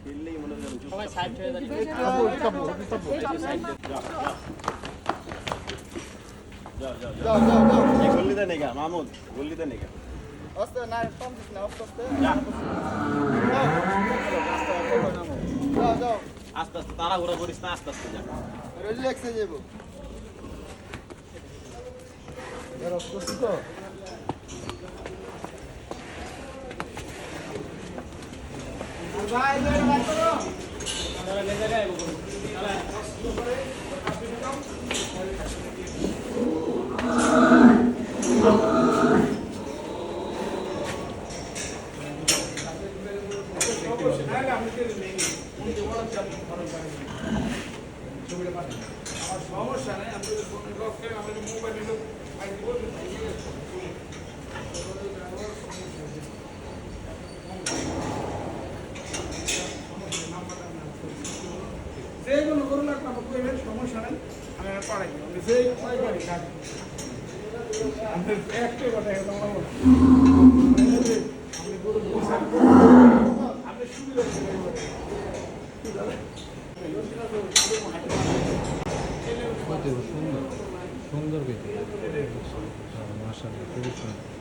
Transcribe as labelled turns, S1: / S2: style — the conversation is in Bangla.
S1: খেললেই মনে হয়
S2: সবাই সাইড হয়ে যাচ্ছে।
S1: গল্লিতে নেগা মাহমুদ গল্লিতে নেগা
S3: আস্তে না কম দিস না আস্তে আস্তে যাও যাও
S1: আস্তে আস্তে তাড়াহুড়া করিস না আস্তে আস্তে যা
S3: রিল্যাক্সে যাবো তো ভাই ভাই করো সমস্যা নেই আমি আমাদের মোবাইলে যে কোনো গরু লাগবে আমার কইবেন সমস্যা নেই আমি পাড়াই আমি যে কয়বারই কাজ একটাই কথা আপনি গরু আপনি সুবিধা
S4: সুন্দর সুন্দর মাশাআল্লাহ খুবই সুন্দর